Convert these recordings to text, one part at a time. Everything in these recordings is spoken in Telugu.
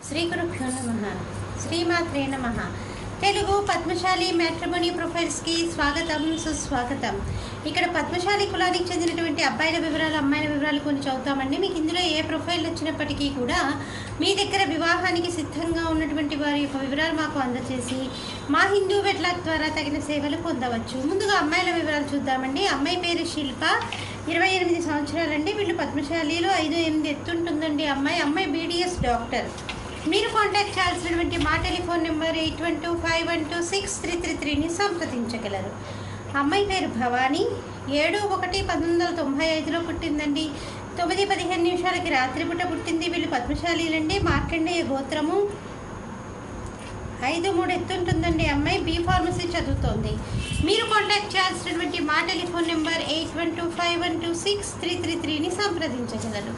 శ్రీ గురుభ్యో నమః. శ్రీమాత్రే నమః. తెలుగు పద్మశాలి మ్యాట్రిమోనీ ప్రొఫైల్స్కి స్వాగతం, సుస్వాగతం. ఇక్కడ పద్మశాలి కులానికి చెందినటువంటి అబ్బాయిల వివరాలు, అమ్మాయిల వివరాలు కొన్ని చదువుతామండి. మీకు ఇందులో ఏ ప్రొఫైల్ వచ్చినప్పటికీ కూడా మీ దగ్గర వివాహానికి సిద్ధంగా ఉన్నటువంటి వారి యొక్క వివరాలు మాకు అందజేసి మా హిందూ వెట్లాక్ ద్వారా తగిన సేవలు పొందవచ్చు. ముందుగా అమ్మాయిల వివరాలు చూద్దామండి. అమ్మాయి పేరు శిల్ప, 28 సంవత్సరాలండి. వీళ్ళు పద్మశాలిలో 5'8" ఎత్తుంటుందండి అమ్మాయి BDS డాక్టర్. మీరు కాంటాక్ట్ చేయాల్సినటువంటి మా టెలిఫోన్ నెంబర్ 8125126333ని సంప్రదించగలరు. అమ్మాయి పేరు భవానీ, 7/1/1995లో పుట్టిందండి. 9:15 రాత్రిపూట పుట్టింది. వీళ్ళు పద్మశాలీలండి. మార్కండేయ గోత్రము, 5'3" ఎత్తుంటుందండి అమ్మాయి. బీ ఫార్మసీ చదువుతోంది. మీరు కాంటాక్ట్ చేయాల్సినటువంటి మా టెలిఫోన్ నెంబర్ 8125126333ని సంప్రదించగలరు.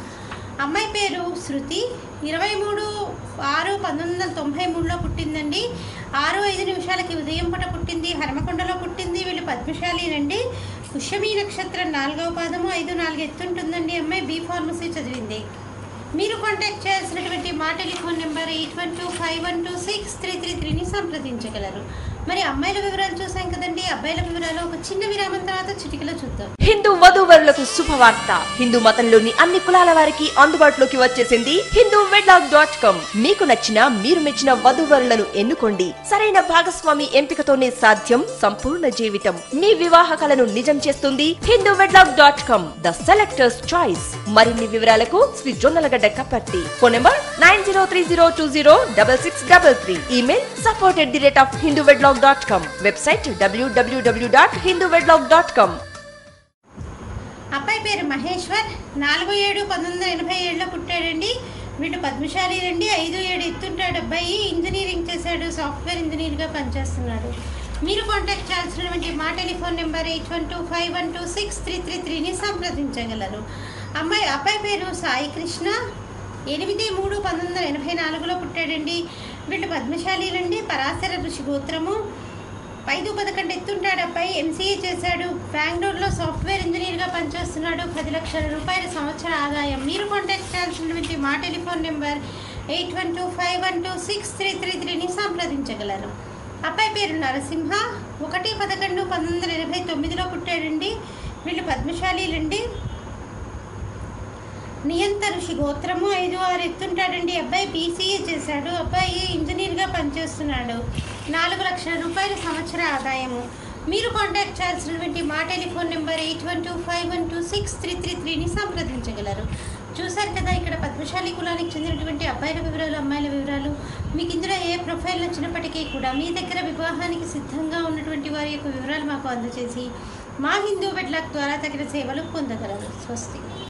అమ్మాయి పేరు శృతి, 23/6/1993లో పుట్టిందండి. 6:05 ఉదయం పూట పుట్టింది. హనుమకొండలో పుట్టింది. వీళ్ళు పద్మశాలీనండి. పుష్యమి నక్షత్రం 4వ పాదము, 5'4" ఎత్తుంటుందండి అమ్మాయి. బీ ఫార్మసీ చదివింది. మీరు కాంటాక్ట్ చేయాల్సినటువంటి మా టెలిఫోన్ నెంబర్ 8125126333ని సంప్రదించగలరు. మరి అమ్మాయిల వివరాలు చూసాం కదండి. అబ్బాయిల వివరాలు ఒక చిన్న విరామం తర్వాత చిటికలో చూద్దాం. హిందూ వధూవరులకు శుభవార్త. హిందూ మతంలోని అన్ని కులాల వారికి అందుబాటులోకి వచ్చేసింది hinduwedlock.com. మీకు నచ్చిన, మీరు మెచ్చిన వధూవరులను ఎన్నుకోండి. సరైన భాగస్వామి ఎంపికతోనే సాధ్యం సంపూర్ణ జీవితం. మీ వివాహ కలను నిజం చేస్తుంది hinduwedlock.com, ద సెలెక్టర్స్ చాయిస్. మరిన్ని వివరాలకు Shri Jonnalagadda Kaparthi. Phone number 9030206633. Email support@hinduwedlock.com. Website www.hinduwedlock.com. అబ్బాయి పేరు మహేశ్వర్, 4/7/1987లో పుట్టాడండి. వీడు పద్మశాలీలండి. 5'7" ఎత్తుంటాడు అబ్బాయి. ఇంజనీరింగ్ చేశాడు, సాఫ్ట్వేర్ ఇంజనీర్గా పనిచేస్తున్నాడు. మీరు కాంటాక్ట్ చేయాల్సినటువంటి మా టెలిఫోన్ నెంబర్ 8125126333ని సంప్రదించగలరు. అబ్బాయి పేరు సాయి కృష్ణ, 8/3/1984లో పుట్టాడండి. వీళ్ళు పద్మశాలీలండి. పరాశర ఋషి గోత్రము, 5'11" ఎత్తుంటాడు అబ్బాయి. MCA చేశాడు. బెంగళూరులో సాఫ్ట్వేర్ ఇంజనీర్గా పనిచేస్తున్నాడు. 10 లక్షల రూపాయల సంవత్సర ఆదాయం. మీరు కాంటాక్ట్ చేయాల్సినటువంటి మా టెలిఫోన్ నెంబర్ 8125126333ని సంప్రదించగలరు. అబ్బాయి పేరు నరసింహ, 1/11/1989లో పుట్టాడండి. వీళ్ళు పద్మశాలీలండి. నియంత ఋషి గోత్రము, 5'6" ఎత్తుంటాడండి అబ్బాయి. BCA చేశాడు. అబ్బాయి ఇంజనీర్గా పనిచేస్తున్నాడు. 4 లక్షల రూపాయల సంవత్సర ఆదాయము. మీరు కాంటాక్ట్ చేయాల్సినటువంటి మా టెలిఫోన్ నెంబర్ 8125126333ని సంప్రదించగలరు. చూశారు కదా, ఇక్కడ పద్మశాలి కులానికి చెందినటువంటి అబ్బాయిల వివరాలు, అమ్మాయిల వివరాలు. మీకు ఇందులో ఏ ప్రొఫైల్ వచ్చినప్పటికీ కూడా మీ దగ్గర వివాహానికి సిద్ధంగా ఉన్నటువంటి వారి యొక్క వివరాలు మాకు అందజేసి మా హిందూ వెట్లాక్ ద్వారా తగిన సేవలు పొందగలరు. స్వస్తి.